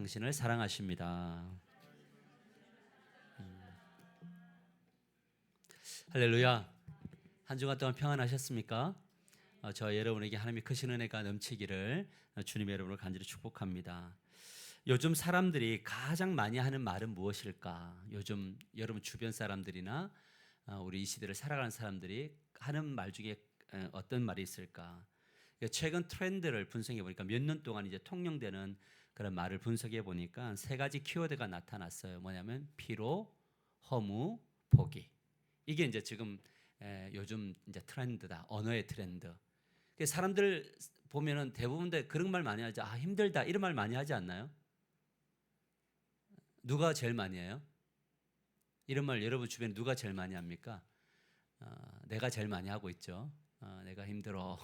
당신을 사랑하십니다. 할렐루야. 한 주간 동안 평안하셨습니까? 저 여러분에게 하나님의 크신 은혜가 넘치기를 주님의 여러분을 간절히 축복합니다. 요즘 사람들이 가장 많이 하는 말은 무엇일까? 요즘 여러분 주변 사람들이나 우리 이 시대를 살아가는 사람들이 하는 말 중에 어떤 말이 있을까? 최근 트렌드를 분석해 보니까 몇 년 동안 이제 통용되는 그런 말을 분석해 보니까 세 가지 키워드가 나타났어요. 뭐냐면 피로, 허무, 포기. 이게 이제 지금 요즘 이제 트렌드다. 언어의 트렌드. 사람들 보면은 대부분 그런 말 많이 하죠. 아, 힘들다. 이런 말 많이 하지 않나요? 누가 제일 많이 해요? 이런 말 여러분 주변에 누가 제일 많이 합니까? 내가 제일 많이 하고 있죠. 내가 힘들어.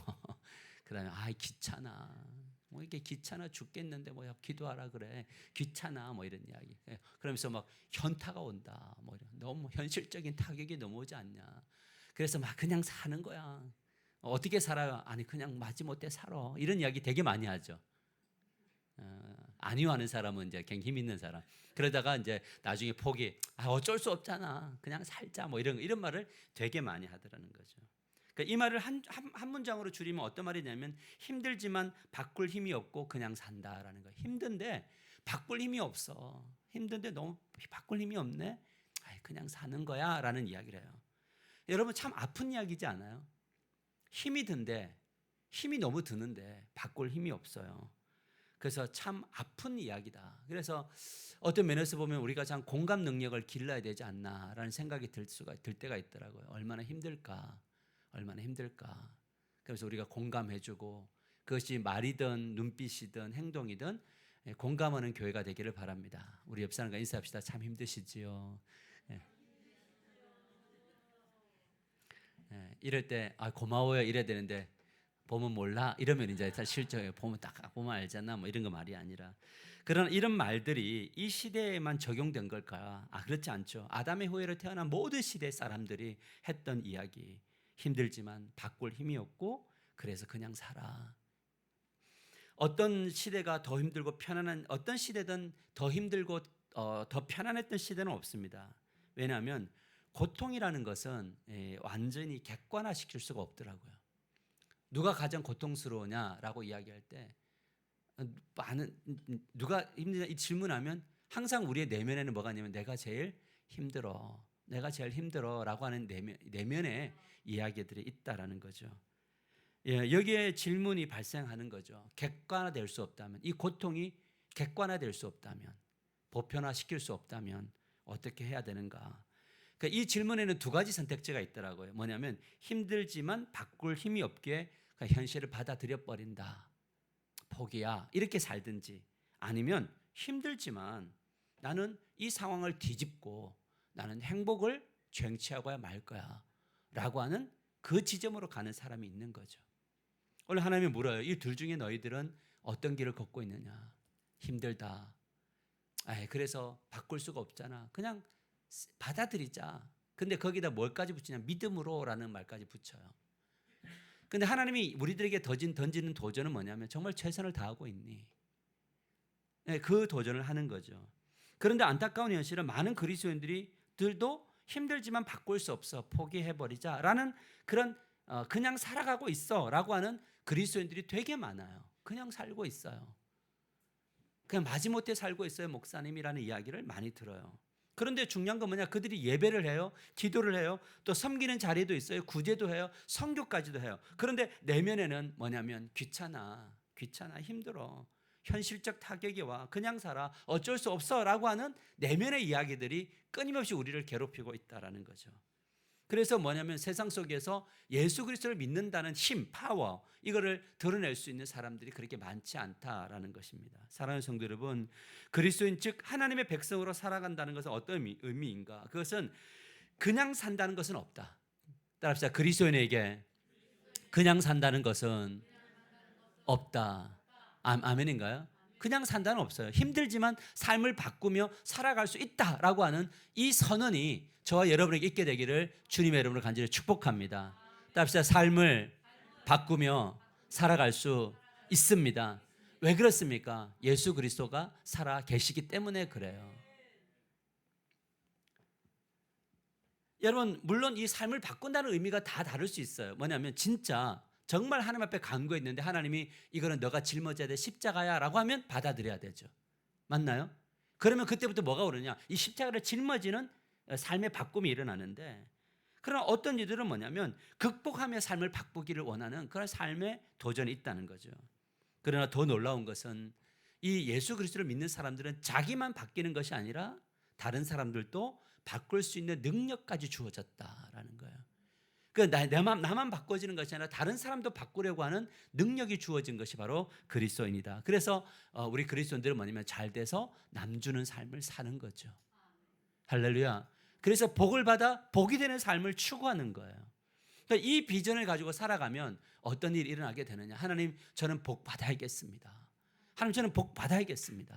그다음에 귀찮아. 뭐 이게 귀찮아 죽겠는데 뭐야 기도하라 그래. 귀찮아 뭐 이런 이야기. 그러면서 막 현타가 온다. 뭐 이런 너무 현실적인 타격이 넘어오지 않냐. 그래서 막 그냥 사는 거야. 어떻게 살아요? 아니 그냥 마지못해 살아. 이런 이야기 되게 많이 하죠. 아니요 하는 사람은 이제 굉장히 힘 있는 사람. 그러다가 이제 나중에 포기. 어쩔 수 없잖아. 그냥 살자 뭐 이런 말을 되게 많이 하더라는 거죠. 그러니까 이 말을 한 문장으로 줄이면 어떤 말이냐면 힘들지만 바꿀 힘이 없고 그냥 산다라는 거예요. 힘든데 바꿀 힘이 없어. 힘든데 너무 바꿀 힘이 없네. 그냥 사는 거야라는 이야기를 해요. 여러분 참 아픈 이야기지 않아요? 힘이 든데 힘이 너무 드는데 바꿀 힘이 없어요. 그래서 참 아픈 이야기다. 그래서 어떤 면에서 보면 우리가 참 공감 능력을 길러야 되지 않나라는 생각이 들 때가 있더라고요. 얼마나 힘들까. 그래서 우리가 공감해주고 그것이 말이든 눈빛이든 행동이든 공감하는 교회가 되기를 바랍니다. 우리 옆 사람과 인사합시다. 참 힘드시지요. 이럴 때 고마워요 이래야 되는데 보면 몰라 이러면 이제 실적에 보면 딱 보면 알잖아 뭐 이런 거 말이 아니라 그런 이런 말들이 이 시대에만 적용된 걸까? 그렇지 않죠. 아담의 후예로 태어난 모든 시대 사람들이 했던 이야기. 힘들지만 바꿀 힘이 없고 그래서 그냥 살아. 어떤 시대가 더 힘들고 편안한 어떤 시대든 더 힘들고 더 편안했던 시대는 없습니다. 왜냐하면 고통이라는 것은 완전히 객관화시킬 수가 없더라고요. 누가 가장 고통스러우냐라고 이야기할 때 누가 힘드냐 이 질문하면 항상 우리의 내면에는 뭐가 있냐면 내가 제일 힘들어라고 하는 내면의 이야기들이 있다라는 거죠. 여기에 질문이 발생하는 거죠. 객관화될 수 없다면, 이 고통이 객관화될 수 없다면, 보편화시킬 수 없다면 어떻게 해야 되는가? 그러니까 이 질문에는 두 가지 선택지가 있더라고요. 뭐냐면 힘들지만 바꿀 힘이 없게 현실을 받아들여 버린다. 포기야. 이렇게 살든지 아니면 힘들지만 나는 이 상황을 뒤집고 나는 행복을 쟁취하고야 말 거야 라고 하는 그 지점으로 가는 사람이 있는 거죠. 오늘 하나님이 물어요. 이 둘 중에 너희들은 어떤 길을 걷고 있느냐. 힘들다. 그래서 바꿀 수가 없잖아. 그냥 받아들이자. 근데 거기다 뭘까지 붙이냐. 믿음으로 라는 말까지 붙여요. 근데 하나님이 우리들에게 던지는 도전은 뭐냐면 정말 최선을 다하고 있니? 그 도전을 하는 거죠. 그런데 안타까운 현실은 많은 그리스도인들도 힘들지만 바꿀 수 없어. 포기해버리자라는 그런 그냥 살아가고 있어라고 하는 그리스도인들이 되게 많아요. 그냥 살고 있어요. 그냥 마지못해 살고 있어요. 목사님이라는 이야기를 많이 들어요. 그런데 중요한 건 뭐냐? 그들이 예배를 해요. 기도를 해요. 또 섬기는 자리도 있어요. 구제도 해요. 선교까지도 해요. 그런데 내면에는 뭐냐면 귀찮아, 힘들어. 현실적 타격이 와. 그냥 살아. 어쩔 수 없어 라고 하는 내면의 이야기들이 끊임없이 우리를 괴롭히고 있다는 거죠. 그래서 뭐냐면 세상 속에서 예수 그리스도를 믿는다는 힘, 파워 이거를 드러낼 수 있는 사람들이 그렇게 많지 않다라는 것입니다. 사랑하는 성도 여러분, 그리스도인 즉 하나님의 백성으로 살아간다는 것은 어떤 의미인가? 그것은 그냥 산다는 것은 없다. 따라합시다. 그리스도인에게 그냥 산다는 것은 없다. 아멘인가요? 그냥 산다는 없어요. 힘들지만 삶을 바꾸며 살아갈 수 있다라고 하는 이 선언이 저와 여러분에게 있게 되기를 주님의 이름으로 간절히 축복합니다. 따라합시다. 삶을 바꾸며 살아갈 수 있습니다. 왜 그렇습니까? 예수 그리스도가 살아 계시기 때문에 그래요. 여러분, 물론 이 삶을 바꾼다는 의미가 다 다를 수 있어요. 뭐냐면 진짜 정말 하나님 앞에 간구했는데 하나님이 이거는 너가 짊어져야 돼, 십자가야 라고 하면 받아들여야 되죠. 맞나요? 그러면 그때부터 뭐가 오르냐? 이 십자가를 짊어지는 삶의 바꿈이 일어나는데, 그러나 어떤 이들은 뭐냐면 극복하며 삶을 바꾸기를 원하는 그런 삶의 도전이 있다는 거죠. 그러나 더 놀라운 것은 이 예수 그리스도를 믿는 사람들은 자기만 바뀌는 것이 아니라 다른 사람들도 바꿀 수 있는 능력까지 주어졌다라는 거예요. 나만 바꿔지는 것이 아니라 다른 사람도 바꾸려고 하는 능력이 주어진 것이 바로 그리스도인이다. 그래서 우리 그리스도인들은 뭐냐면 잘 돼서 남주는 삶을 사는 거죠. 할렐루야. 그래서 복을 받아 복이 되는 삶을 추구하는 거예요. 그러니까 이 비전을 가지고 살아가면 어떤 일이 일어나게 되느냐. 하나님, 저는 복 받아야겠습니다. 하나님, 저는 복 받아야겠습니다.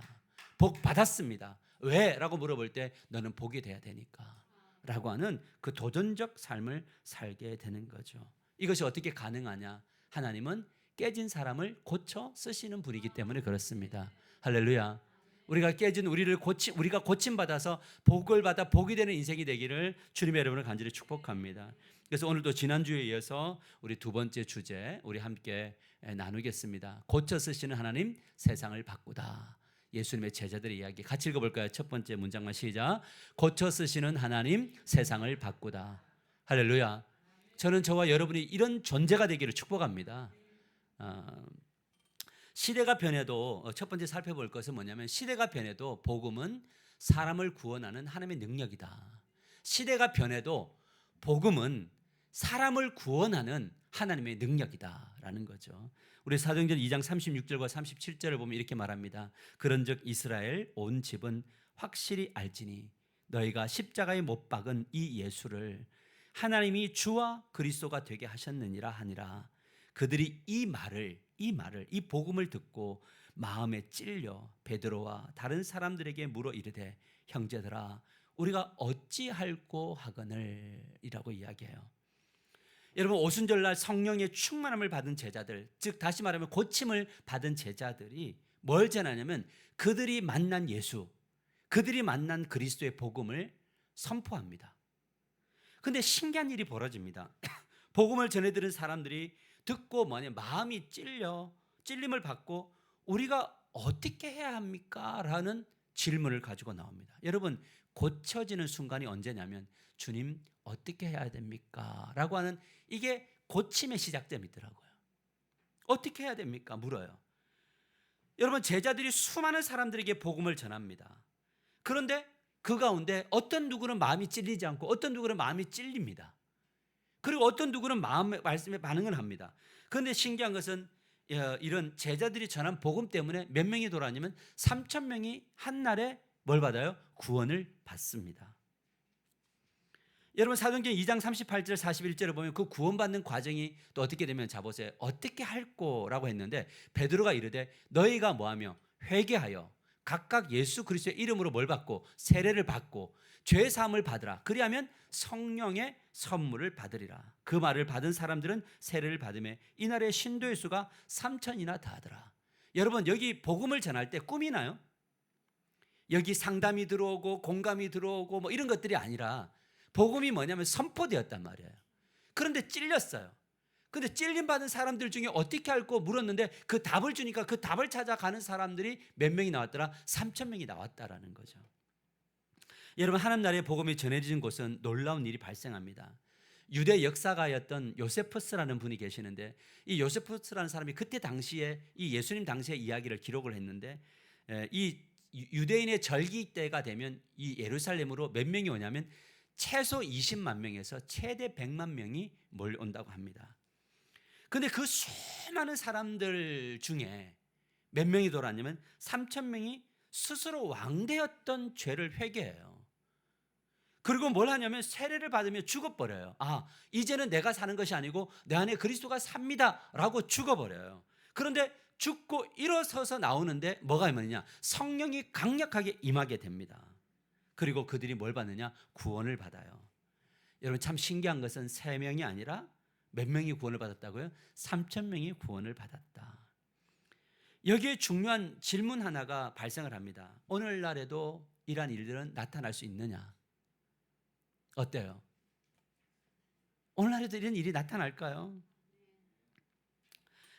복 받았습니다. 왜? 라고 물어볼 때 너는 복이 돼야 되니까 라고 하는 그 도전적 삶을 살게 되는 거죠. 이것이 어떻게 가능하냐? 하나님은 깨진 사람을 고쳐 쓰시는 분이기 때문에 그렇습니다. 할렐루야. 우리가 깨진 우리가 고침 받아서 복을 받아 복이 되는 인생이 되기를 주님의 여러분을 간절히 축복합니다. 그래서 오늘도 지난주에 이어서 우리 두 번째 주제 우리 함께 나누겠습니다. 고쳐 쓰시는 하나님, 세상을 바꾸다. 예수님의 제자들의 이야기 같이 읽어볼까요? 첫 번째 문장만 시작. 고쳐 쓰시는 하나님, 세상을 바꾸다. 할렐루야. 저는 저와 여러분이 이런 존재가 되기를 축복합니다. 시대가 변해도 첫 번째 살펴볼 것은 뭐냐면 시대가 변해도 복음은 사람을 구원하는 하나님의 능력이다. 시대가 변해도 복음은 사람을 구원하는 하나님의 능력이다라는 거죠. 우리 사도행전 2장 36절과 37절을 보면 이렇게 말합니다. 그런즉 이스라엘 온 집은 확실히 알지니 너희가 십자가에 못 박은 이 예수를 하나님이 주와 그리스도가 되게 하셨느니라 하니라. 그들이 이 복음을 듣고 마음에 찔려 베드로와 다른 사람들에게 물어 이르되 형제들아 우리가 어찌할꼬 하거늘 이라고 이야기해요. 여러분, 오순절날 성령의 충만함을 받은 제자들, 즉 다시 말하면 고침을 받은 제자들이 뭘 전하냐면 그들이 만난 예수, 그들이 만난 그리스도의 복음을 선포합니다. 근데 신기한 일이 벌어집니다. 복음을 전해들은 사람들이 듣고 마음이 찔림을 받고 우리가 어떻게 해야 합니까? 라는 질문을 가지고 나옵니다. 여러분, 고쳐지는 순간이 언제냐면 주님 어떻게 해야 됩니까? 라고 하는 이게 고침의 시작점이더라고요. 어떻게 해야 됩니까? 물어요. 여러분, 제자들이 수많은 사람들에게 복음을 전합니다. 그런데 그 가운데 어떤 누구는 마음이 찔리지 않고 어떤 누구는 마음이 찔립니다. 그리고 어떤 누구는 말씀에 반응을 합니다. 그런데 신기한 것은 이런 제자들이 전한 복음 때문에 몇 명이 돌아다니면 3,000명이 한 날에 뭘 받아요? 구원을 받습니다. 여러분, 사도행전 2장 38절 41절을 보면 그 구원받는 과정이 또 어떻게 되면 보세요. 어떻게 할꼬라고 했는데 베드로가 이르되 너희가 뭐하며 회개하여 각각 예수 그리스도의 이름으로 뭘 받고 세례를 받고 죄 사함을 받으라. 그리하면 성령의 선물을 받으리라. 그 말을 받은 사람들은 세례를 받음에 이날의 신도의 수가 3,000이나 다하더라. 여러분, 여기 복음을 전할 때 꾸미나요? 여기 상담이 들어오고 공감이 들어오고 뭐 이런 것들이 아니라 복음이 뭐냐면 선포되었단 말이에요. 그런데 찔렸어요. 근데 찔림 받은 사람들 중에 어떻게 할거 물었는데 그 답을 주니까 그 답을 찾아가는 사람들이 몇 명이 나왔더라? 3,000명이 나왔다라는 거죠. 여러분, 하나님 나라의 복음이 전해진 곳은 놀라운 일이 발생합니다. 유대 역사가였던 요세푸스라는 분이 계시는데 이 요세푸스라는 사람이 그때 당시에 이 예수님 당시의 이야기를 기록을 했는데 이 유대인의 절기 때가 되면 이 예루살렘으로 몇 명이 오냐면 최소 20만 명에서 최대 100만 명이 몰려온다고 합니다. 그런데 그 수많은 사람들 중에 몇 명이 돌아왔냐면 3,000명이 스스로 왕되었던 죄를 회개해요. 그리고 뭘 하냐면 세례를 받으며 죽어버려요. 이제는 내가 사는 것이 아니고 내 안에 그리스도가 삽니다 라고 죽어버려요. 그런데 죽고 일어서서 나오는데 뭐가 임하느냐? 성령이 강력하게 임하게 됩니다. 그리고 그들이 뭘 받느냐? 구원을 받아요. 여러분, 참 신기한 것은 3명이 아니라 몇 명이 구원을 받았다고요? 3,000명이 구원을 받았다. 여기에 중요한 질문 하나가 발생을 합니다. 오늘날에도 이러한 일들은 나타날 수 있느냐? 어때요? 오늘날에도 이런 일이 나타날까요?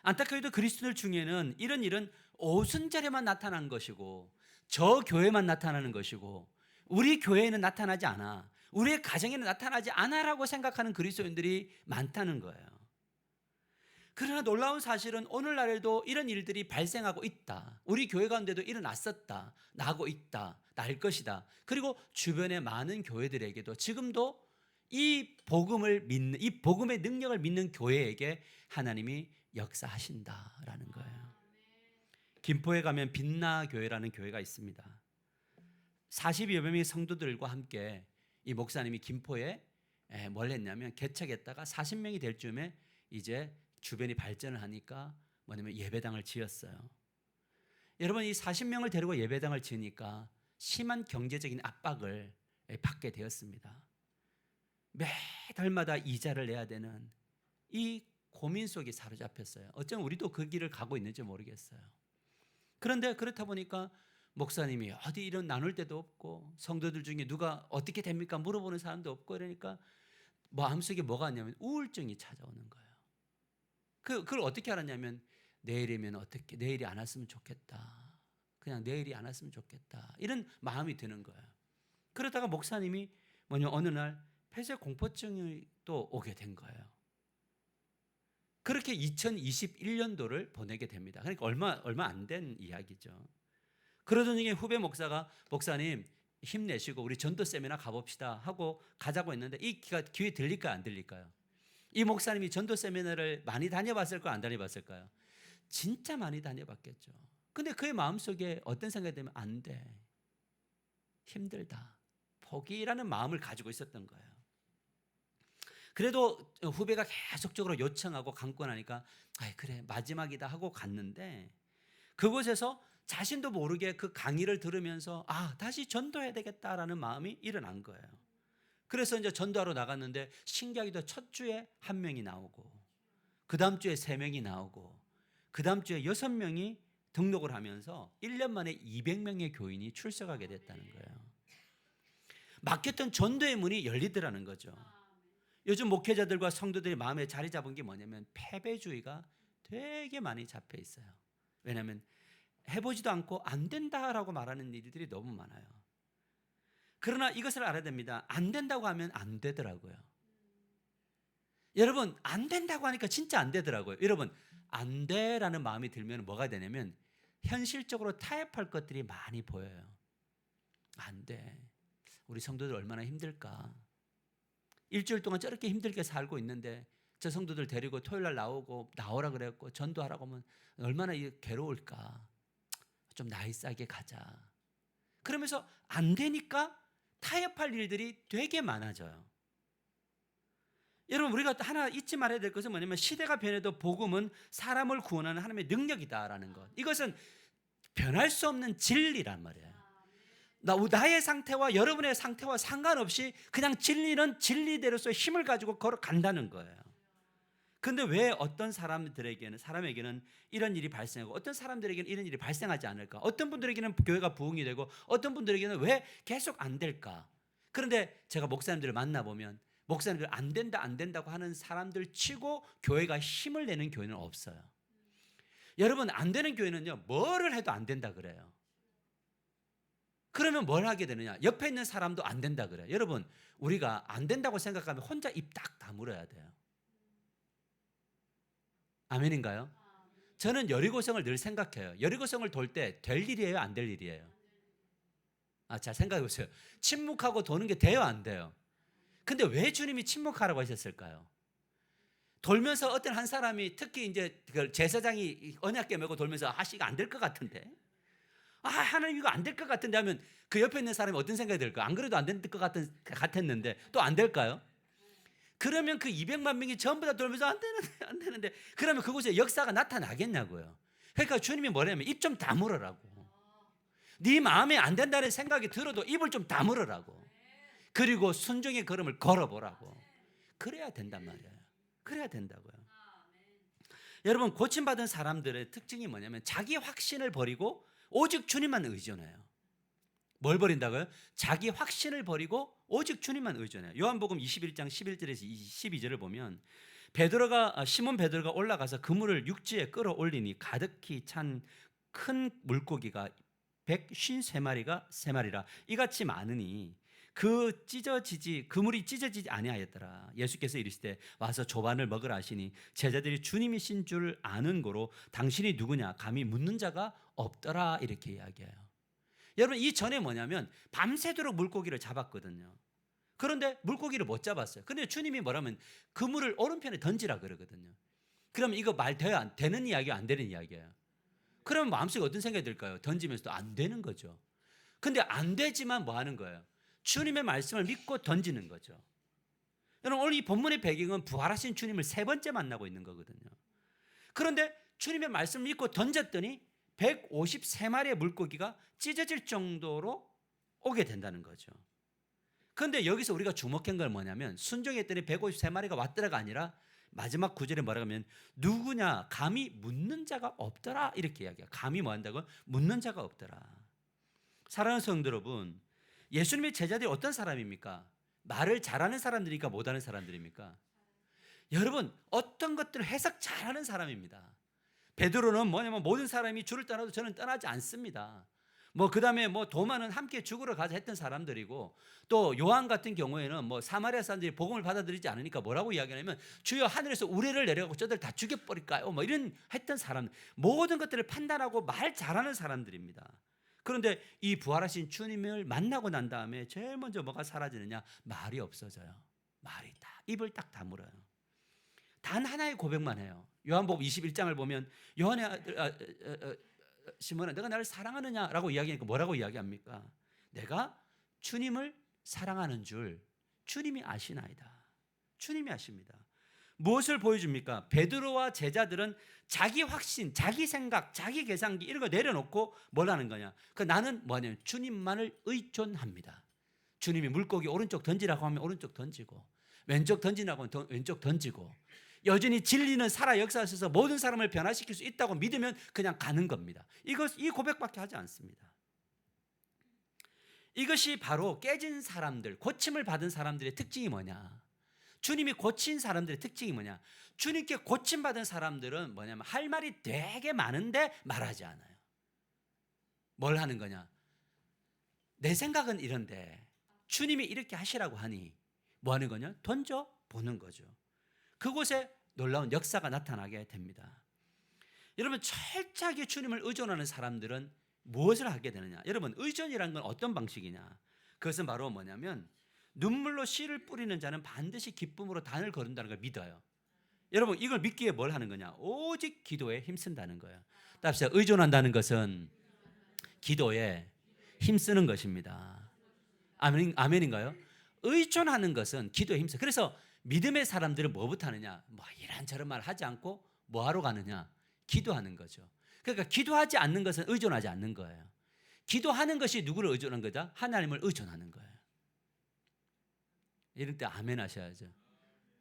안타깝게도 그리스도인들 중에는 이런 일은 오순절에만 나타난 것이고 저 교회만 나타나는 것이고 우리 교회에는 나타나지 않아, 우리의 가정에는 나타나지 않아라고 생각하는 그리스도인들이 많다는 거예요. 그러나 놀라운 사실은 오늘날에도 이런 일들이 발생하고 있다. 우리 교회 가운데도 일어났었다. 나고 있다. 날 것이다. 그리고 주변의 많은 교회들에게도 지금도 이 복음을 믿는, 이 복음의 능력을 믿는 교회에게 하나님이 역사하신다라는 거예요. 김포에 가면 빛나 교회라는 교회가 있습니다. 40여 명의 성도들과 함께 이 목사님이 김포에 뭘 했냐면 개척했다가 40명이 될 즈음에 이제 주변이 발전을 하니까 뭐냐면 예배당을 지었어요. 여러분, 이 40명을 데리고 예배당을 지으니까 심한 경제적인 압박을 받게 되었습니다. 매달마다 이자를 내야 되는 이 고민 속에 사로잡혔어요. 어쩌면 우리도 그 길을 가고 있는지 모르겠어요. 그런데 그렇다 보니까 목사님이 어디 이런 나눌 데도 없고 성도들 중에 누가 어떻게 됩니까? 물어보는 사람도 없고, 그러니까 마음속에 뭐가 있냐면 우울증이 찾아오는 거예요. 그걸 어떻게 알았냐면 내일이면 어떻게, 내일이 안 왔으면 좋겠다. 그냥 내일이 안 왔으면 좋겠다. 이런 마음이 드는 거예요. 그러다가 목사님이 어느 날 폐쇄 공포증이 또 오게 된 거예요. 그렇게 2021년도를 보내게 됩니다. 그러니까 얼마 안 된 이야기죠. 그러던 중에 후배 목사가 목사님 힘내시고 우리 전도 세미나 가봅시다 하고 가자고 했는데 이 기회 들릴까요? 안 들릴까요? 이 목사님이 전도 세미나를 많이 다녀봤을까요? 안 다녀봤을까요? 진짜 많이 다녀봤겠죠. 근데 그의 마음속에 어떤 생각이 들면 안 돼, 힘들다, 포기라는 마음을 가지고 있었던 거예요. 그래도 후배가 계속적으로 요청하고 강권하니까 그래 마지막이다 하고 갔는데 그곳에서 자신도 모르게 그 강의를 들으면서 다시 전도해야 되겠다라는 마음이 일어난 거예요. 그래서 이제 전도하러 나갔는데 신기하게도 첫 주에 1명이 나오고 그 다음 주에 3명이 나오고 그 다음 주에 6명이 등록을 하면서 1년 만에 200명의 교인이 출석하게 됐다는 거예요. 막혔던 전도의 문이 열리더라는 거죠. 요즘 목회자들과 성도들의 마음에 자리 잡은 게 뭐냐면 패배주의가 되게 많이 잡혀 있어요. 왜냐하면 해보지도 않고 안 된다라고 말하는 일들이 너무 많아요. 그러나 이것을 알아야 됩니다. 안 된다고 하면 안 되더라고요. 여러분, 안 된다고 하니까 진짜 안 되더라고요. 여러분, 안 돼라는 마음이 들면 뭐가 되냐면 현실적으로 타협할 것들이 많이 보여요. 안 돼. 우리 성도들 얼마나 힘들까. 일주일 동안 저렇게 힘들게 살고 있는데 저 성도들 데리고 토요일 날 나오라 그랬고 전도하라고 하면 얼마나 괴로울까. 좀 나이 싸게 가자. 그러면서 안 되니까 타협할 일들이 되게 많아져요. 여러분, 우리가 하나 잊지 말아야 될 것은 뭐냐면 시대가 변해도 복음은 사람을 구원하는 하나님의 능력이다라는 것. 이것은 변할 수 없는 진리란 말이에요. 나의 상태와 여러분의 상태와 상관없이 그냥 진리는 진리대로서의 힘을 가지고 걸어간다는 거예요. 그런데 왜 어떤 사람에게는 이런 일이 발생하고 어떤 사람들에게는 이런 일이 발생하지 않을까? 어떤 분들에게는 교회가 부흥이 되고 어떤 분들에게는 왜 계속 안 될까? 그런데 제가 목사님들을 만나보면 목사님들 안 된다고 하는 사람들 치고 교회가 힘을 내는 교회는 없어요. 여러분, 안 되는 교회는요, 뭐를 해도 안 된다 그래요. 그러면 뭘 하게 되느냐? 옆에 있는 사람도 안 된다 그래요. 여러분, 우리가 안 된다고 생각하면 혼자 입 딱 다물어야 돼요. 아멘인가요? 저는 여리고성을 늘 생각해요. 여리고성을 돌 때 될 일이에요? 안 될 일이에요? 잘 생각해 보세요. 침묵하고 도는 게 돼요? 안 돼요? 근데 왜 주님이 침묵하라고 하셨을까요? 돌면서 어떤 한 사람이 특히 이제 제사장이 언약궤 메고 돌면서 이거 안 될 것 같은데, 하나님 이거 안 될 것 같은데 하면 그 옆에 있는 사람이 어떤 생각이 들까요? 안 그래도 안 될 것 같았는데 또 안 될까요? 그러면 그 200만 명이 전부 다 돌면서 안 되는데 그러면 그곳에 역사가 나타나겠냐고요. 그러니까 주님이 뭐냐면 입 좀 다물으라고. 네 마음에 안 된다는 생각이 들어도 입을 좀 다물으라고. 그리고 순종의 걸음을 걸어보라고. 그래야 된단 말이에요. 그래야 된다고요. 여러분, 고침받은 사람들의 특징이 뭐냐면 자기 확신을 버리고 오직 주님만 의존해요. 뭘 버린다고요? 자기 확신을 버리고 오직 주님만 의존해요. 요한복음 21장 11절에서 12절을 보면 시몬 베드로가 올라가서 그물을 육지에 끌어올리니 가득히 찬 큰 물고기가 153마리가 3마리라 이같이 많으니 그물이 찢어지지 아니하였더라. 예수께서 이르시되 와서 조반을 먹으라 하시니 제자들이 주님이신 줄 아는 고로 당신이 누구냐 감히 묻는 자가 없더라 이렇게 이야기해요. 여러분, 이 전에 뭐냐면 밤새도록 물고기를 잡았거든요. 그런데 물고기를 못 잡았어요. 근데 주님이 뭐라면 그물을 오른편에 던지라 그러거든요. 그러면 이거 말 되는 이야기가 안 되는 이야기예요. 그러면 마음속에 어떤 생각이 들까요? 던지면서도 안 되는 거죠. 근데 안 되지만 뭐 하는 거예요? 주님의 말씀을 믿고 던지는 거죠. 여러분, 오늘 이 본문의 배경은 부활하신 주님을 3번째 만나고 있는 거거든요. 그런데 주님의 말씀을 믿고 던졌더니 153마리의 물고기가 찢어질 정도로 오게 된다는 거죠. 그런데 여기서 우리가 주목한 건 뭐냐면 순종했더니 153마리가 왔더라가 아니라 마지막 구절에 뭐라고 하면 누구냐 감히 묻는 자가 없더라 이렇게 이야기해요. 감히 뭐 한다고? 묻는 자가 없더라. 사랑하는 성도 여러분, 예수님의 제자들이 어떤 사람입니까? 말을 잘하는 사람들입니까? 못하는 사람들입니까? 여러분, 어떤 것들을 해석 잘하는 사람입니다. 베드로는 뭐냐면 모든 사람이 주를 떠나도 저는 떠나지 않습니다. 그다음에 도마는 함께 죽으러 가자 했던 사람들이고, 또 요한 같은 경우에는 사마리아 사람들이 복음을 받아들이지 않으니까 뭐라고 이야기하냐면 주여 하늘에서 우레를 내려가고 저들 다 죽여버릴까요? 이런 했던 사람, 모든 것들을 판단하고 말 잘하는 사람들입니다. 그런데 이 부활하신 주님을 만나고 난 다음에 제일 먼저 뭐가 사라지느냐? 말이 없어져요. 말이 딱 입을 딱 다물어요. 단 하나의 고백만 해요. 요한복음 21장을 보면 요한의 아들 시몬아 내가 나를 사랑하느냐라고 이야기하니까 뭐라고 이야기합니까? 내가 주님을 사랑하는 줄 주님이 아시나이다. 주님이 아십니다. 무엇을 보여줍니까? 베드로와 제자들은 자기 확신, 자기 생각, 자기 계산기 이런 거 내려놓고 뭘 하는 거냐? 나는 뭐냐면 주님만을 의존합니다. 주님이 물고기 오른쪽 던지라고 하면 오른쪽 던지고, 왼쪽 던지라고 하면 왼쪽 던지고, 여전히 진리는 살아 역사하셔서 모든 사람을 변화시킬 수 있다고 믿으면 그냥 가는 겁니다. 이 고백밖에 하지 않습니다. 이것이 바로 깨진 사람들, 고침을 받은 사람들의 특징이 뭐냐? 주님이 고친 사람들의 특징이 뭐냐? 주님께 고침받은 사람들은 뭐냐면 할 말이 되게 많은데 말하지 않아요. 뭘 하는 거냐? 내 생각은 이런데 주님이 이렇게 하시라고 하니 뭐 하는 거냐? 던져보는 거죠. 그곳에 놀라운 역사가 나타나게 됩니다. 여러분, 철저하게 주님을 의존하는 사람들은 무엇을 하게 되느냐? 여러분, 의존이라는 건 어떤 방식이냐? 그것은 바로 뭐냐면 눈물로 씨를 뿌리는 자는 반드시 기쁨으로 단을 거둔다는 걸 믿어요. 여러분, 이걸 믿기에 뭘 하는 거냐? 오직 기도에 힘쓴다는 거예요. 답시다. 의존한다는 것은 기도에 힘쓰는 것입니다. 아멘인가요? 의존하는 것은 기도에 힘써. 그래서 믿음의 사람들은 뭐부터 하느냐? 이런저런 말 하지 않고 뭐 하러 가느냐? 기도하는 거죠. 그러니까 기도하지 않는 것은 의존하지 않는 거예요. 기도하는 것이 누구를 의존한 거다? 하나님을 의존하는 거예요. 이럴 때 아멘 하셔야죠.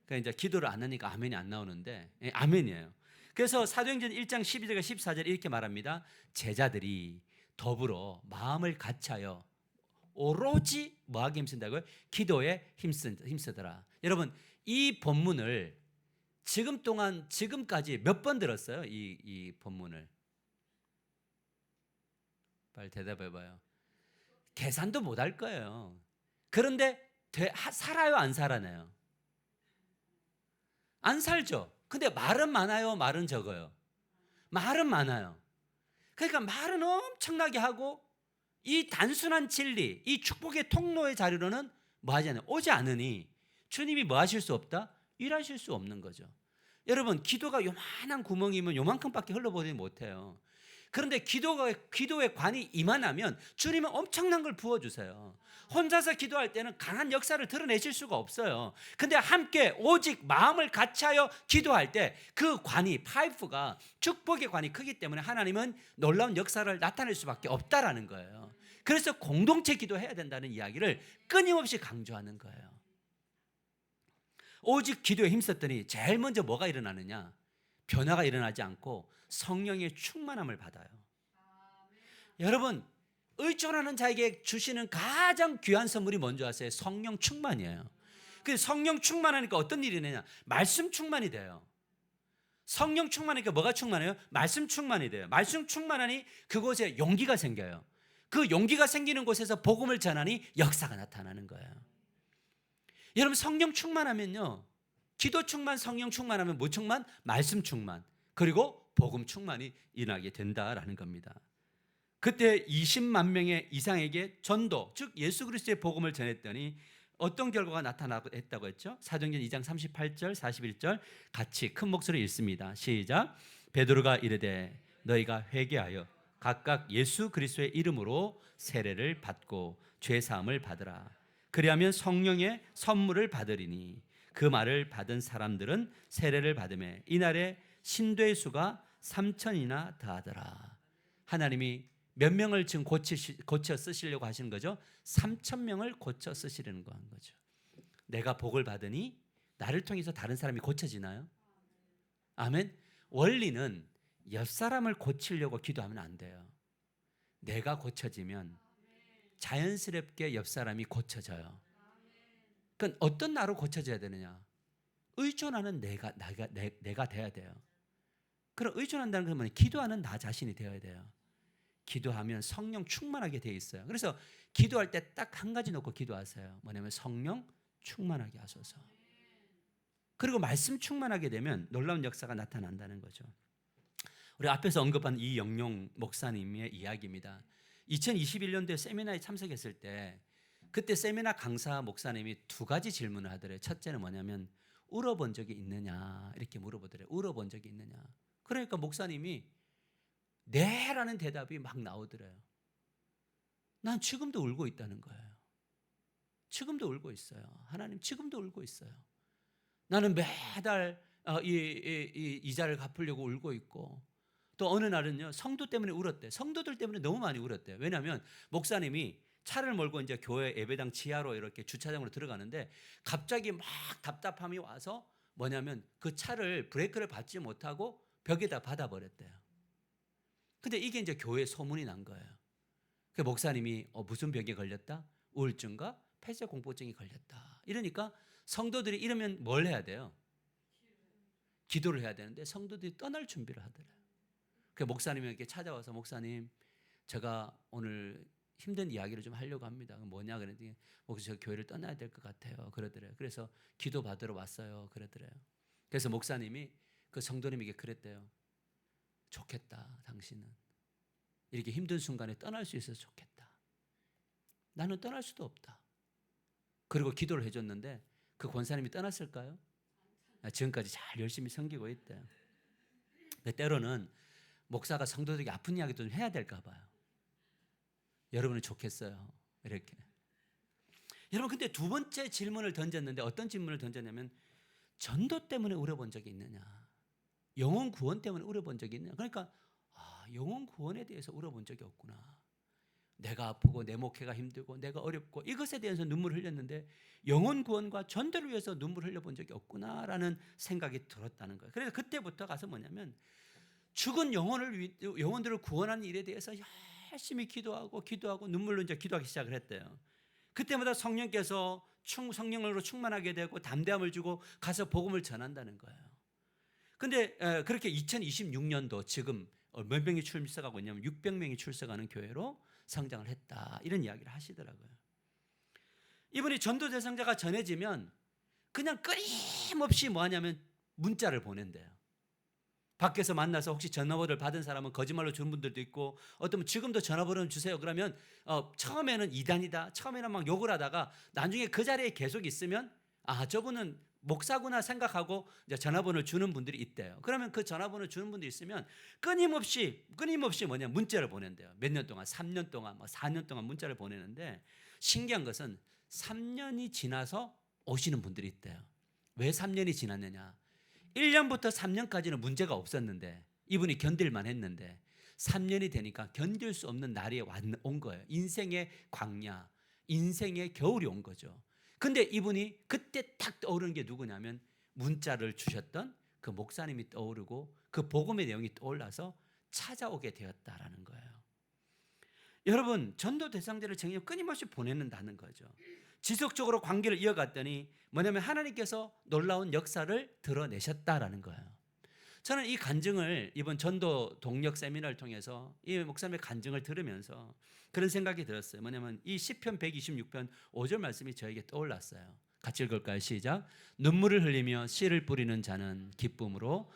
그러니까 이제 기도를 안 하니까 아멘이 안 나오는데 아멘이에요. 그래서 사도행전 1장 12절과 14절 이렇게 말합니다. 제자들이 더불어 마음을 같이하여 오로지 뭐하게 힘쓴다고요? 기도에 힘쓰더라. 여러분, 이 본문을 지금까지 몇 번 들었어요? 이 본문을. 빨리 대답해봐요. 계산도 못할 거예요. 그런데 살아요, 안 살아나요? 안 살죠. 근데 말은 많아요, 말은 적어요? 말은 많아요. 그러니까 말은 엄청나게 하고 이 단순한 진리, 이 축복의 통로의 자리로는 뭐 하지 않아요? 오지 않으니 주님이 뭐 하실 수 없다? 일하실 수 없는 거죠. 여러분, 기도가 요만한 구멍이면 요만큼밖에 흘러보지 못해요. 그런데 기도의 관이 이만하면 주님은 엄청난 걸 부어주세요. 혼자서 기도할 때는 강한 역사를 드러내실 수가 없어요. 근데 함께 오직 마음을 같이하여 기도할 때 그 관이, 파이프가, 축복의 관이 크기 때문에 하나님은 놀라운 역사를 나타낼 수밖에 없다라는 거예요. 그래서 공동체 기도해야 된다는 이야기를 끊임없이 강조하는 거예요. 오직 기도에 힘썼더니 제일 먼저 뭐가 일어나느냐? 변화가 일어나지 않고 성령의 충만함을 받아요. 여러분, 의존하는 자에게 주시는 가장 귀한 선물이 뭔지 아세요? 성령 충만이에요. 그 성령 충만하니까 어떤 일이 되냐? 말씀 충만이 돼요. 성령 충만하니까 뭐가 충만해요? 말씀 충만이 돼요. 말씀 충만하니 그곳에 용기가 생겨요. 그 용기가 생기는 곳에서 복음을 전하니 역사가 나타나는 거예요. 여러분, 성령 충만하면요, 기도 충만, 성령 충만하면 뭐 충만? 말씀 충만, 그리고 복음 충만이 일어나게 된다라는 겁니다. 그때 20만 명의 이상에게 전도, 즉 예수 그리스도의 복음을 전했더니 어떤 결과가 나타났다고 했죠? 사도행전 2장 38절 41절 같이 큰 목소리로 읽습니다. 시작. 베드로가 이르되 너희가 회개하여 각각 예수 그리스도의 이름으로 세례를 받고 죄 사함을 받으라. 그리하면 성령의 선물을 받으리니 그 말을 받은 사람들은 세례를 받음에 이날에 신도의 수가 3,000이나 더하더라. 하나님이 몇 명을 지금 고쳐 쓰시려고 하시는 거죠? 3,000명을 고쳐 쓰시려는 거죠. 내가 복을 받으니 나를 통해서 다른 사람이 고쳐지나요? 아멘. 원리는 옆 사람을 고치려고 기도하면 안 돼요. 내가 고쳐지면 자연스럽게 옆 사람이 고쳐져요. 그건 어떤 나로 고쳐져야 되느냐? 의존하는 내가 돼야 돼요. 그럼 의존한다는 건 뭐냐? 기도하는 나 자신이 되어야 돼요. 기도하면 성령 충만하게 되어 있어요. 그래서 기도할 때 딱 한 가지 놓고 기도하세요. 뭐냐면 성령 충만하게 하소서. 그리고 말씀 충만하게 되면 놀라운 역사가 나타난다는 거죠. 우리 앞에서 언급한 이영용 목사님의 이야기입니다. 2021년도에 세미나에 참석했을 때 그때 세미나 강사 목사님이 두 가지 질문을 하더래요. 첫째는 뭐냐면 울어본 적이 있느냐 이렇게 물어보더래요. 울어본 적이 있느냐. 그러니까 목사님이 네라는 대답이 막 나오더래요. 난 지금도 울고 있다는 거예요. 지금도 울고 있어요. 하나님 지금도 울고 있어요. 나는 매달 이자를 갚으려고 울고 있고 또 어느 날은요 성도 때문에 울었대. 성도들 때문에 너무 많이 울었대요. 왜냐하면 목사님이 차를 몰고 이제 교회 예배당 지하로 이렇게 주차장으로 들어가는데 갑자기 막 답답함이 와서 뭐냐면 그 차를 브레이크를 밟지 못하고 벽에다 받아버렸대요. 근데 이게 이제 교회 소문이 난 거예요. 그 목사님이 무슨 병에 걸렸다? 우울증과 폐쇄 공포증이 걸렸다. 이러니까 성도들이 이러면 뭘 해야 돼요? 기도를 해야 되는데 성도들이 떠날 준비를 하더래요. 그 목사님에게 찾아와서 목사님 제가 오늘 힘든 이야기를 좀 하려고 합니다. 뭐냐 그랬더니 목사님 저 교회를 떠나야 될 것 같아요. 그러더래요. 그래서 기도 받으러 왔어요. 그러더래요. 그래서 목사님이 그 성도님에게 그랬대요. 좋겠다. 당신은 이렇게 힘든 순간에 떠날 수 있어서 좋겠다. 나는 떠날 수도 없다. 그리고 기도를 해줬는데 그 권사님이 떠났을까요? 지금까지 잘 열심히 섬기고 있대요. 때로는 목사가 성도들에게 아픈 이야기도 좀 해야 될까 봐요. 여러분은 좋겠어요. 이렇게. 여러분 근데 두 번째 질문을 던졌는데 어떤 질문을 던졌냐면 전도 때문에 울어본 적이 있느냐, 영혼 구원 때문에 울어본 적이 있느냐. 그러니까 영혼 구원에 대해서 울어본 적이 없구나. 내가 아프고 내 목회가 힘들고 내가 어렵고 이것에 대해서 눈물을 흘렸는데 영혼 구원과 전도를 위해서 눈물을 흘려본 적이 없구나라는 생각이 들었다는 거예요. 그래서 그때부터 가서 뭐냐면 죽은 영혼들을 구원하는 일에 대해서 열심히 기도하고 눈물로 이제 기도하기 시작을 했대요. 그때마다 성령께서 성령으로 충만하게 되고 담대함을 주고 가서 복음을 전한다는 거예요. 근데 그렇게 2026년도 지금 몇 명이 출석하고 있냐면 600명이 출석하는 교회로 성장을 했다. 이런 이야기를 하시더라고요. 이분이 전도 대상자가 전해지면 그냥 끊임없이 뭐 하냐면 문자를 보낸대요. 밖에서 만나서 혹시 전화번호를 받은 사람은 거짓말로 주는 분들도 있고 어떤 분은 지금도 전화번호 주세요. 그러면 처음에는 이단이다. 처음에는 막 욕을 하다가 나중에 그 자리에 계속 있으면 저분은 목사구나 생각하고 이제 전화번호를 주는 분들이 있대요. 그러면 그 전화번호를 주는 분들이 있으면 끊임없이 뭐냐 문자를 보낸대요. 몇 년 동안, 3년 동안, 4년 동안 문자를 보내는데 신기한 것은 3년이 지나서 오시는 분들이 있대요. 왜 3년이 지났느냐? 1년부터 3년까지는 문제가 없었는데 이분이 견딜만 했는데 3년이 되니까 견딜 수 없는 날이 온 거예요. 인생의 광야, 인생의 겨울이 온 거죠. 근데 이분이 그때 딱 떠오르는 게 누구냐면 문자를 주셨던 그 목사님이 떠오르고 그 복음의 내용이 떠올라서 찾아오게 되었다라는 거예요. 여러분, 전도 대상자를 정녕 끊임없이 보내는다는 거죠. 지속적으로 관계를 이어갔더니 뭐냐면 하나님께서 놀라운 역사를 드러내셨다라는 거예요. 저는 이 간증을 이번 전도 동력 세미나를 통해서 이 목사님의 간증을 들으면서 그런 생각이 들었어요. 뭐냐면 이 시편 126편 5절 말씀이 저에게 떠올랐어요. 같이 읽을까요? 시작. 눈물을 흘리며 씨를 뿌리는 자는 기쁨으로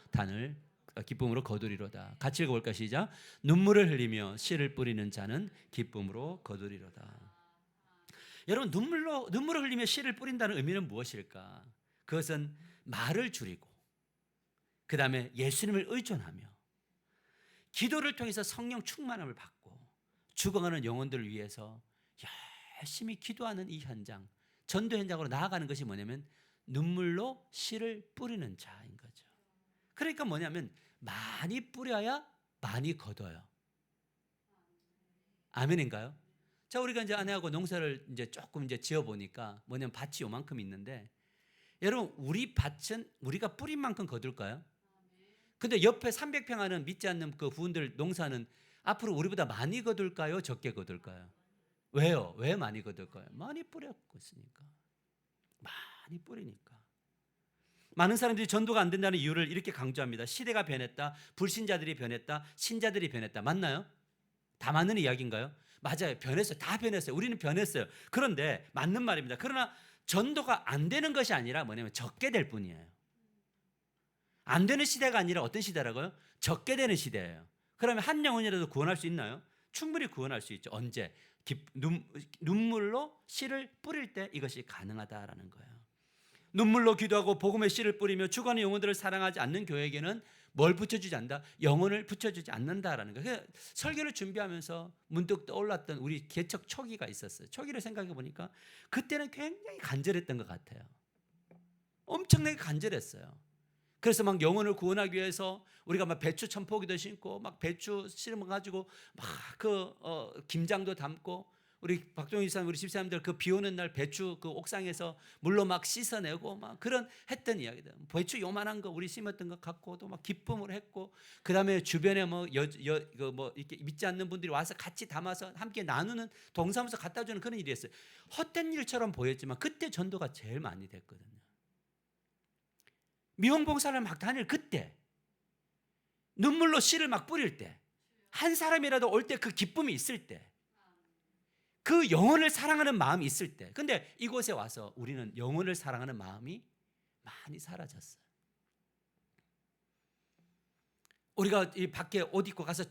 거두리로다. 같이 읽어볼까요? 시작. 눈물을 흘리며 씨를 뿌리는 자는 기쁨으로 거두리로다. 여러분, 눈물을 흘리며 씨를 뿌린다는 의미는 무엇일까? 그것은 말을 줄이고 그 다음에 예수님을 의존하며 기도를 통해서 성령 충만함을 받고 죽어가는 영혼들을 위해서 열심히 기도하는 이 현장, 전도 현장으로 나아가는 것이 뭐냐면 눈물로 씨를 뿌리는 자인 거죠. 그러니까 뭐냐면 많이 뿌려야 많이 거둬요. 아멘인가요? 자, 우리가 이제 아내하고 농사를 이제 조금 이제 지어 보니까 뭐냐면 밭이 요만큼 있는데 여러분, 우리 밭은 우리가 뿌린 만큼 거둘까요? 근데 옆에 300평 하는 믿지 않는 그 부분들 농사는 앞으로 우리보다 많이 거둘까요? 적게 거둘까요? 왜요? 왜 많이 거둘까요? 많이 뿌렸고 있으니까. 많이 뿌리니까. 많은 사람들이 전도가 안 된다는 이유를 이렇게 강조합니다. 시대가 변했다. 불신자들이 변했다. 신자들이 변했다. 맞나요? 다 맞는 이야기인가요? 맞아요. 변했어요. 다 변했어요. 우리는 변했어요. 그런데 맞는 말입니다. 그러나 전도가 안 되는 것이 아니라 뭐냐면 적게 될 뿐이에요. 안 되는 시대가 아니라 어떤 시대라고요? 적게 되는 시대예요. 그러면 한 영혼이라도 구원할 수 있나요? 충분히 구원할 수 있죠. 언제? 눈물로 씨를 뿌릴 때 이것이 가능하다라는 거예요. 눈물로 기도하고 복음의 씨를 뿌리며 죽어가는 영혼들을 사랑하지 않는 교회에게는 뭘 붙여주지 않는다? 영혼을 붙여주지 않는다라는 거예요. 설교를 준비하면서 문득 떠올랐던 우리 개척 초기가 있었어요. 초기를 생각해 보니까 그때는 굉장히 간절했던 것 같아요. 엄청나게 간절했어요. 그래서 막 영혼을 구원하기 위해서 우리가 막 배추 1000포기도 심고 막 배추 씨름을 가지고 막 김장도 담고 우리 박종희 집사님, 우리 집사님들 그 비 오는 날 배추 그 옥상에서 물로 막 씻어내고 막 그런 했던 이야기들. 배추 요만한 거 우리 심었던 거 갖고도 막 기쁨으로 했고, 그 다음에 주변에 뭐 이렇게 믿지 않는 분들이 와서 같이 담아서 함께 나누는 동사무소 갖다 주는 그런 일이 있어요. 헛된 일처럼 보였지만 그때 전도가 제일 많이 됐거든요. 미용봉사를 막 다닐 그때, 눈물로 씨를 막 뿌릴 때, 한 사람이라도 올 때 그 기쁨이 있을 때, 그 영혼을 사랑하는 마음이 있을 때. 근데 이곳에 와서 우리는 영혼을 사랑하는 마음이 많이 사라졌어요. 우리가 이 밖에 옷 입고 가서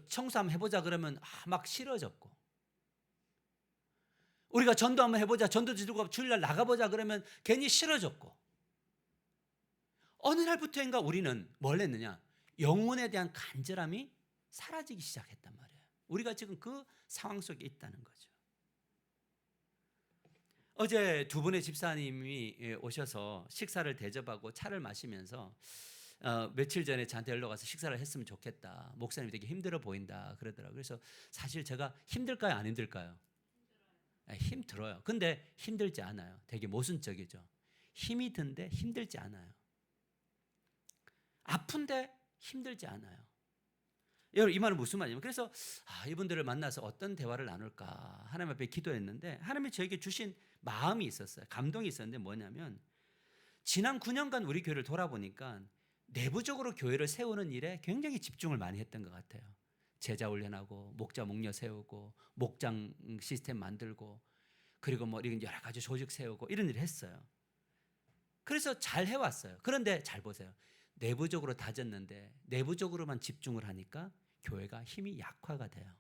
청소 한번 해보자 그러면 막 싫어졌고, 우리가 전도 한번 해보자, 전도 들고 주일날 나가보자 그러면 괜히 싫어졌고, 어느 날부터인가 우리는 뭘 했느냐? 영혼에 대한 간절함이 사라지기 시작했단 말이에요. 우리가 지금 그 상황 속에 있다는 거죠. 어제 두 분의 집사님이 오셔서 식사를 대접하고 차를 마시면서 며칠 전에 저한테 연락 와서 식사를 했으면 좋겠다. 목사님이 되게 힘들어 보인다 그러더라고요. 그래서 사실 제가 힘들까요? 안 힘들까요? 힘들어요. 근데 힘들지 않아요. 되게 모순적이죠. 힘이 든데 힘들지 않아요. 아픈데 힘들지 않아요. 여러분, 이 말은 무슨 말이냐면, 그래서 이분들을 만나서 어떤 대화를 나눌까 하나님 앞에 기도했는데 하나님이 저에게 주신 마음이 있었어요. 감동이 있었는데 뭐냐면, 지난 9년간 우리 교회를 돌아보니까 내부적으로 교회를 세우는 일에 굉장히 집중을 많이 했던 것 같아요. 제자 훈련하고 목자 목녀 세우고 목장 시스템 만들고 그리고 뭐 이런 여러 가지 조직 세우고 이런 일을 했어요. 그래서 잘 해왔어요. 그런데 잘 보세요. 내부적으로 다졌는데 내부적으로만 집중을 하니까 교회가 힘이 약화가 돼요.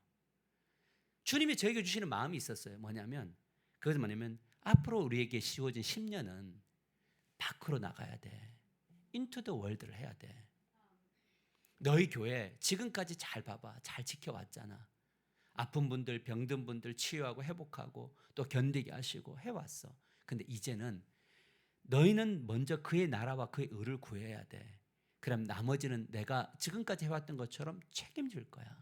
주님이 저에게 주시는 마음이 있었어요. 뭐냐면, 그것은 뭐냐면 앞으로 우리에게 씌워진 10년은 밖으로 나가야 돼. 인투 더 월드를 해야 돼. 너희 교회 지금까지 잘 봐봐. 잘 지켜왔잖아. 아픈 분들, 병든 분들 치유하고 회복하고 또 견디게 하시고 해왔어. 근데 이제는 너희는 먼저 그의 나라와 그의 의를 구해야 돼. 그럼 나머지는 내가 지금까지 해왔던 것처럼 책임질 거야.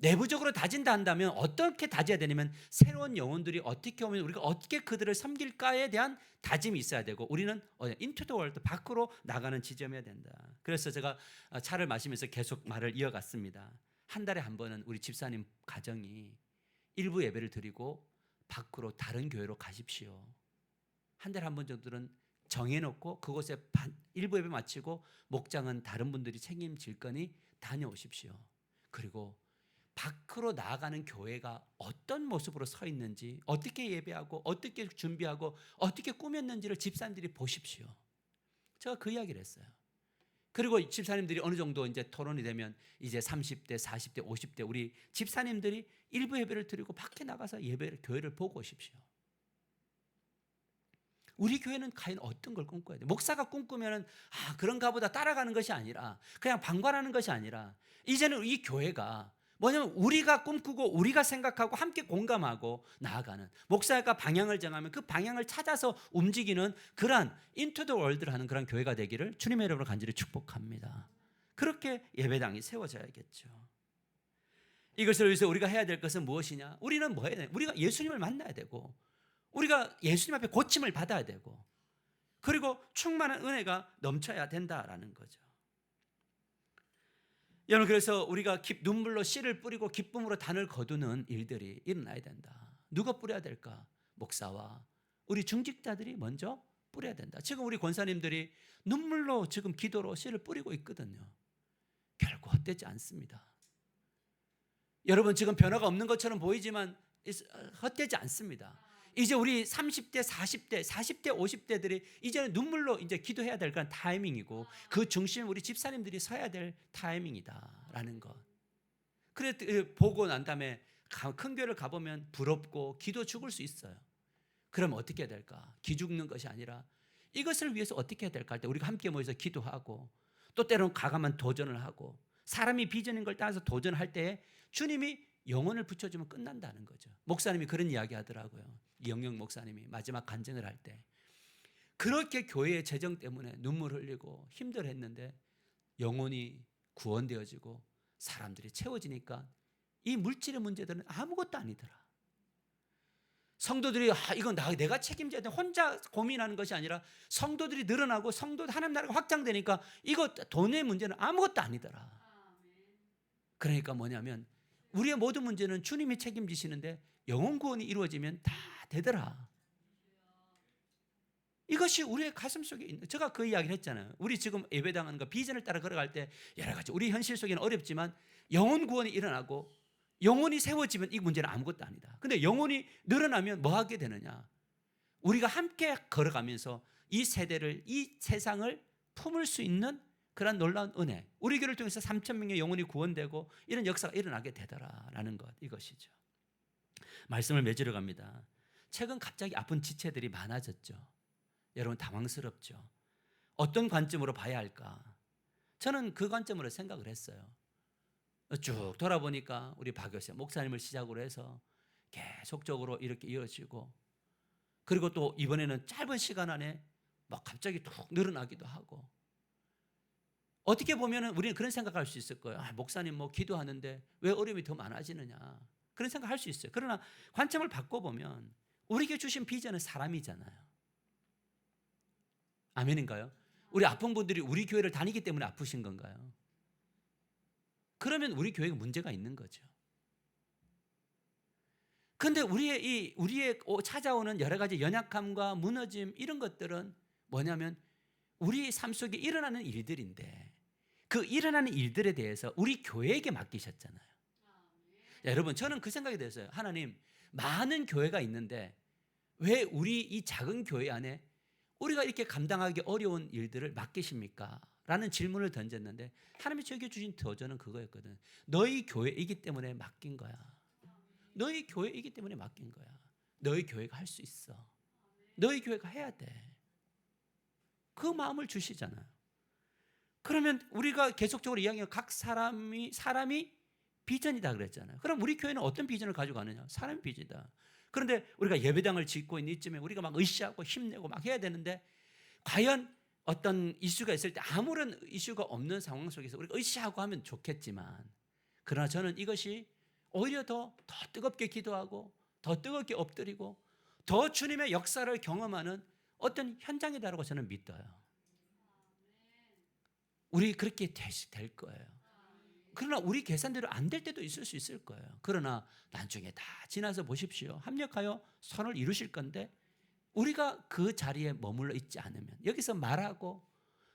내부적으로 다진다 한다면 어떻게 다져야 되냐면 새로운 영혼들이 어떻게 오면 우리가 어떻게 그들을 섬길까에 대한 다짐이 있어야 되고 우리는 into the world 밖으로 나가는 지점이어야 된다. 그래서 제가 차를 마시면서 계속 말을 이어갔습니다. 한 달에 한 번은 우리 집사님 가정이 일부 예배를 드리고 밖으로 다른 교회로 가십시오. 한 달에 한 번 정도는 정해놓고 그곳에 일부 예배 마치고 목장은 다른 분들이 책임질 거니 다녀오십시오. 그리고 밖으로 나아가는 교회가 어떤 모습으로 서 있는지, 어떻게 예배하고 어떻게 준비하고 어떻게 꾸몄는지를 집사님들이 보십시오. 제가 그 이야기를 했어요. 그리고 집사님들이 어느 정도 이제 토론이 되면 이제 30대, 40대, 50대 우리 집사님들이 일부 예배를 드리고 밖에 나가서 교회를 보고 오십시오. 우리 교회는 과연 어떤 걸 꿈꿔야 돼? 목사가 꿈꾸면은 그런가 보다 따라가는 것이 아니라 그냥 방관하는 것이 아니라 이제는 이 교회가 뭐냐면 우리가 꿈꾸고 우리가 생각하고 함께 공감하고 나아가는 목사가 방향을 정하면 그 방향을 찾아서 움직이는 그러한 into the world를 하는 그런 교회가 되기를 주님의 이름으로 간절히 축복합니다. 그렇게 예배당이 세워져야겠죠. 이것을 위해서 우리가 해야 될 것은 무엇이냐? 우리는 뭐 해야 되냐? 우리가 예수님을 만나야 되고 우리가 예수님 앞에 고침을 받아야 되고 그리고 충만한 은혜가 넘쳐야 된다라는 거죠. 여러분 그래서 우리가 눈물로 씨를 뿌리고 기쁨으로 단을 거두는 일들이 일어나야 된다. 누가 뿌려야 될까? 목사와 우리 중직자들이 먼저 뿌려야 된다. 지금 우리 권사님들이 눈물로 지금 기도로 씨를 뿌리고 있거든요. 결코 헛되지 않습니다. 여러분 지금 변화가 없는 것처럼 보이지만 헛되지 않습니다. 이제 우리 30대, 40대, 50대들이 이제는 눈물로 이제 기도해야 될 그런 타이밍이고 그 중심에 우리 집사님들이 서야 될 타이밍이다라는 것. 그래 보고 난 다음에 큰 교회를 가보면 부럽고 기도 죽을 수 있어요. 그럼 어떻게 해야 될까? 기죽는 것이 아니라 이것을 위해서 어떻게 해야 될까 할 때 우리가 함께 모여서 기도하고 또 때로는 과감한 도전을 하고 사람이 비전인 걸 따라서 도전할 때 주님이 영혼을 붙여주면 끝난다는 거죠. 목사님이 그런 이야기 하더라고요. 이영영 목사님이 마지막 간증을 할 때 그렇게 교회의 재정 때문에 눈물 흘리고 힘들었는데 영혼이 구원되어지고 사람들이 채워지니까 이 물질의 문제들은 아무것도 아니더라. 성도들이 이건 내가 책임져야 돼 혼자 고민하는 것이 아니라 성도들이 늘어나고 하나님 나라가 확장되니까 이거 돈의 문제는 아무것도 아니더라. 그러니까 뭐냐면 우리의 모든 문제는 주님이 책임지시는데 영혼 구원이 이루어지면 다 되더라. 이것이 우리의 가슴 속에 있는, 제가 그 이야기를 했잖아요. 우리 지금 예배당하는 거 비전을 따라 걸어갈 때 여러 가지 우리 현실 속에는 어렵지만 영혼 구원이 일어나고 영혼이 세워지면 이 문제는 아무것도 아니다. 근데 영혼이 늘어나면 뭐 하게 되느냐? 우리가 함께 걸어가면서 이 세대를, 이 세상을 품을 수 있는 그런 놀라운 은혜, 우리 교회를 통해서 3,000명의 영혼이 구원되고 이런 역사가 일어나게 되더라라는 것, 이것이죠. 말씀을 맺으러 갑니다. 최근 갑자기 아픈 지체들이 많아졌죠. 여러분 당황스럽죠. 어떤 관점으로 봐야 할까? 저는 그 관점으로 생각을 했어요. 쭉 돌아보니까 우리 박여세 목사님을 시작으로 해서 계속적으로 이렇게 이어지고 그리고 또 이번에는 짧은 시간 안에 막 갑자기 툭 늘어나기도 하고 어떻게 보면 우리는 그런 생각할 수 있을 거예요. 목사님 뭐 기도하는데 왜 어려움이 더 많아지느냐 그런 생각할 수 있어요. 그러나 관점을 바꿔보면 우리에게 주신 비전은 사람이잖아요. 아멘인가요? 우리 아픈 분들이 우리 교회를 다니기 때문에 아프신 건가요? 그러면 우리 교회가 문제가 있는 거죠. 그런데 우리의 찾아오는 여러 가지 연약함과 무너짐 이런 것들은 뭐냐면 우리 삶 속에 일어나는 일들인데 그 일어나는 일들에 대해서 우리 교회에게 맡기셨잖아요. 여러분 저는 그 생각이 들었어요. 하나님 많은 교회가 있는데 왜 우리 이 작은 교회 안에 우리가 이렇게 감당하기 어려운 일들을 맡기십니까? 라는 질문을 던졌는데 하나님이 저에게 주신 도전은 그거였거든. 너희 교회이기 때문에 맡긴 거야. 너희 교회이기 때문에 맡긴 거야. 너희 교회가 할 수 있어. 너희 교회가 해야 돼. 그 마음을 주시잖아요. 그러면 우리가 계속적으로 이야기하는 각 사람이 비전이다 그랬잖아요. 그럼 우리 교회는 어떤 비전을 가지고 가느냐? 사람의 비전이다. 그런데 우리가 예배당을 짓고 있는 이쯤에 우리가 막 으쌰하고 힘내고 막 해야 되는데 과연 어떤 이슈가 있을 때 아무런 이슈가 없는 상황 속에서 우리가 으쌰하고 하면 좋겠지만 그러나 저는 이것이 오히려 더 뜨겁게 기도하고 더 뜨겁게 엎드리고 더 주님의 역사를 경험하는 어떤 현장이다라고 저는 믿어요. 우리 그렇게 될 거예요. 그러나 우리 계산대로 안 될 때도 있을 수 있을 거예요. 그러나 나중에 다 지나서 보십시오. 합력하여 선을 이루실 건데 우리가 그 자리에 머물러 있지 않으면, 여기서 말하고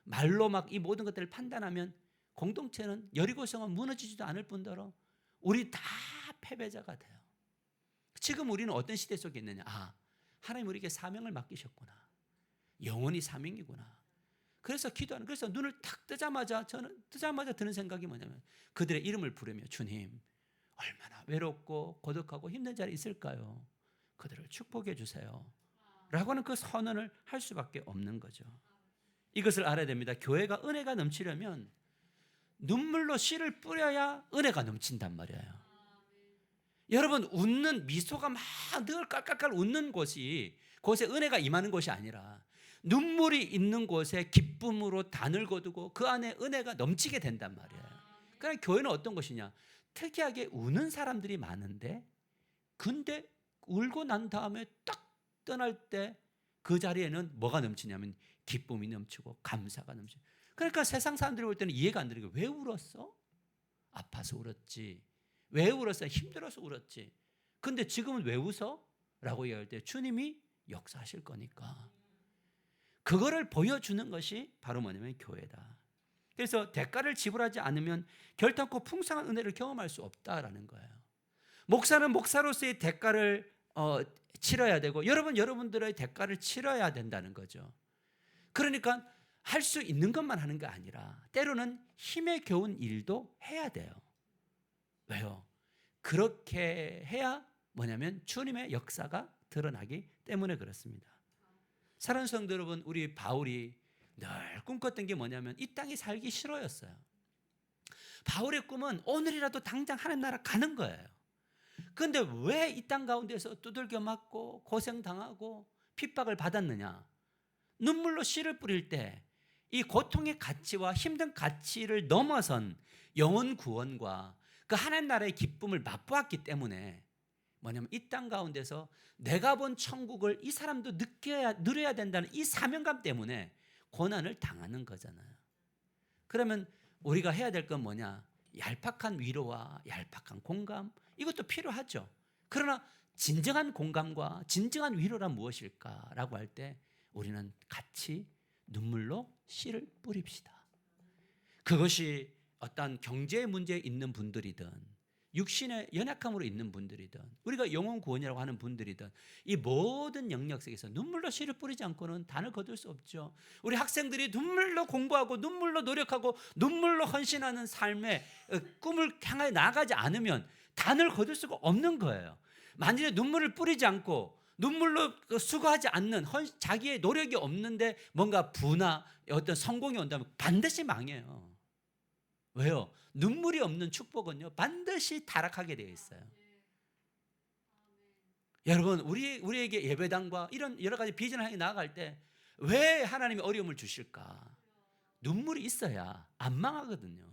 말로 막 이 모든 것들을 판단하면 공동체는, 여리고성은 무너지지도 않을 뿐더러 우리 다 패배자가 돼요. 지금 우리는 어떤 시대 속에 있느냐? 하나님 우리에게 사명을 맡기셨구나. 영원히 사명이구나. 그래서 기도하는, 그래서 눈을 탁 뜨자마자 저는 드는 생각이 뭐냐면 그들의 이름을 부르며, 주님 얼마나 외롭고 고독하고 힘든 자리에 있을까요? 그들을 축복해 주세요 라고 하는 그 선언을 할 수밖에 없는 거죠. 이것을 알아야 됩니다. 교회가 은혜가 넘치려면 눈물로 씨를 뿌려야 은혜가 넘친단 말이에요. 여러분, 웃는 미소가 막 늘 깔깔깔 웃는 곳에 은혜가 임하는 곳이 아니라 눈물이 있는 곳에 기쁨으로 단을 거두고 그 안에 은혜가 넘치게 된단 말이에요. 그러니까 교회는 어떤 것이냐? 특이하게 우는 사람들이 많은데, 근데 울고 난 다음에 딱 떠날 때 그 자리에는 뭐가 넘치냐면 기쁨이 넘치고 감사가 넘치고. 그러니까 세상 사람들이 볼 때는 이해가 안 되는 게, 왜 울었어? 아파서 울었지. 왜 울었어? 힘들어서 울었지. 근데 지금은 왜 웃어? 라고 얘기할 때 주님이 역사하실 거니까. 그거를 보여주는 것이 바로 뭐냐면 교회다. 그래서 대가를 지불하지 않으면 결탄코 풍성한 은혜를 경험할 수 없다라는 거예요. 목사는 목사로서의 대가를 치러야 되고, 여러분들의 대가를 치러야 된다는 거죠. 그러니까 할 수 있는 것만 하는 게 아니라 때로는 힘에 겨운 일도 해야 돼요. 왜요? 그렇게 해야 뭐냐면 주님의 역사가 드러나기 때문에 그렇습니다. 사랑하는 성도 여러분, 우리 바울이 늘 꿈꿨던 게 뭐냐면 이 땅에 살기 싫어였어요. 바울의 꿈은 오늘이라도 당장 하나님 나라 가는 거예요. 그런데 왜 이 땅 가운데서 두들겨 맞고 고생당하고 핍박을 받았느냐? 눈물로 씨를 뿌릴 때 이 고통의 가치와 힘든 가치를 넘어선 영혼 구원과 그 하나님 나라의 기쁨을 맛보았기 때문에, 뭐냐면 이 땅 가운데서 내가 본 천국을 이 사람도 누려야 된다는 이 사명감 때문에 고난을 당하는 거잖아요. 그러면 우리가 해야 될 건 뭐냐? 얄팍한 위로와 얄팍한 공감, 이것도 필요하죠. 그러나 진정한 공감과 진정한 위로란 무엇일까라고 할 때 우리는 같이 눈물로 씨를 뿌립시다. 그것이 어떤 경제 문제에 있는 분들이든 육신의 연약함으로 있는 분들이든 우리가 영혼 구원이라고 하는 분들이든 이 모든 영역 속에서 눈물로 씨를 뿌리지 않고는 단을 거둘 수 없죠. 우리 학생들이 눈물로 공부하고 눈물로 노력하고 눈물로 헌신하는 삶의 꿈을 향하여 나아가지 않으면 단을 거둘 수가 없는 거예요. 만일에 눈물을 뿌리지 않고 눈물로 수고하지 않는 자기의 노력이 없는데 뭔가 부나 어떤 성공이 온다면 반드시 망해요. 왜요? 눈물이 없는 축복은요 반드시 타락하게 되어 있어요. 여러분, 우리에게 예배당과 이런 여러 가지 비전을 향해 나아갈 때 왜 하나님이 어려움을 주실까? 눈물이 있어야 안 망하거든요.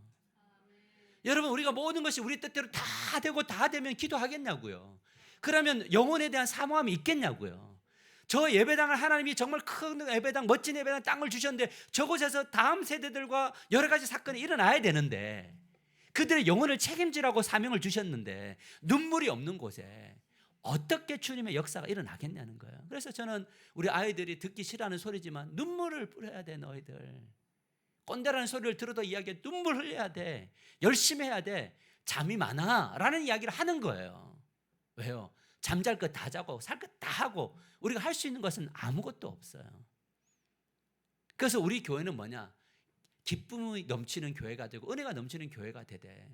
여러분, 우리가 모든 것이 우리 뜻대로 다 되고 다 되면 기도하겠냐고요. 그러면 영혼에 대한 사모함이 있겠냐고요. 저 예배당을 하나님이 정말 큰 예배당, 멋진 예배당 땅을 주셨는데 저곳에서 다음 세대들과 여러 가지 사건이 일어나야 되는데, 그들의 영혼을 책임지라고 사명을 주셨는데 눈물이 없는 곳에 어떻게 주님의 역사가 일어나겠냐는 거예요. 그래서 저는 우리 아이들이 듣기 싫어하는 소리지만 눈물을 뿌려야 돼. 너희들 꼰대라는 소리를 들어도 이야기해. 눈물 흘려야 돼. 열심히 해야 돼. 잠이 많아 라는 이야기를 하는 거예요. 왜요? 잠잘 것 다 자고 살 것 다 하고 우리가 할 수 있는 것은 아무것도 없어요. 그래서 우리 교회는 뭐냐? 기쁨이 넘치는 교회가 되고 은혜가 넘치는 교회가 되되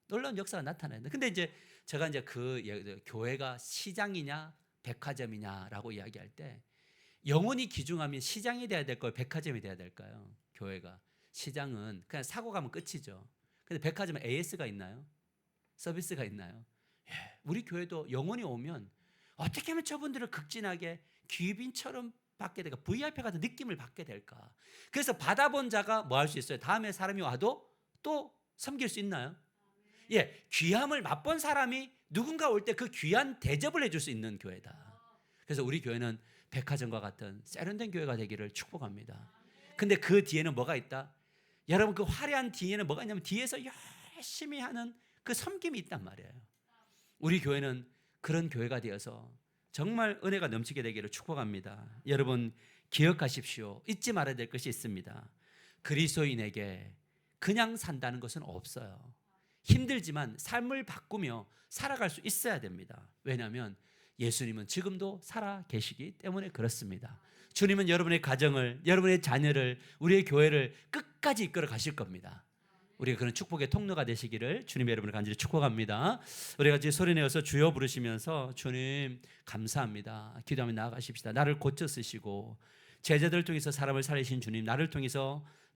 놀라운 역사가 나타나는데, 근데 이제 제가 이제 그 교회가 시장이냐 백화점이냐라고 이야기할 때 영혼이 귀중하면 시장이 돼야 될까요? 백화점이 돼야 될까요? 교회가 시장은 그냥 사고 가면 끝이죠. 근데 백화점은 AS가 있나요? 서비스가 있나요? 우리 교회도 영혼이 오면 어떻게 하면 저분들을 극진하게 귀빈처럼 받게 될까? VIP 같은 느낌을 받게 될까? 그래서 받아본 자가 뭐 할 수 있어요? 다음에 사람이 와도 또 섬길 수 있나요? 예, 귀함을 맛본 사람이 누군가 올 때 그 귀한 대접을 해줄 수 있는 교회다. 그래서 우리 교회는 백화점과 같은 세련된 교회가 되기를 축복합니다. 근데 그 뒤에는 뭐가 있다? 여러분, 그 화려한 뒤에는 뭐가 있냐면 뒤에서 열심히 하는 그 섬김이 있단 말이에요. 우리 교회는 그런 교회가 되어서 정말 은혜가 넘치게 되기를 축복합니다. 여러분, 기억하십시오. 잊지 말아야 될 것이 있습니다. 그리스도인에게 그냥 산다는 것은 없어요. 힘들지만 삶을 바꾸며 살아갈 수 있어야 됩니다. 왜냐하면 예수님은 지금도 살아 계시기 때문에 그렇습니다. 주님은 여러분의 가정을, 여러분의 자녀를, 우리의 교회를 끝까지 이끌어 가실 겁니다. 우리가 그런 축복의 통로가 되시기를 주님의 여러분을 간절히 축복합니다. 우리가 같이 소리내어서 주여 부르시면서 주님 감사합니다. 기도하며 나아가십시다. 나를 고쳐 쓰시고 제자들을 통해서 사람을 살리신 주님, 나를 통해서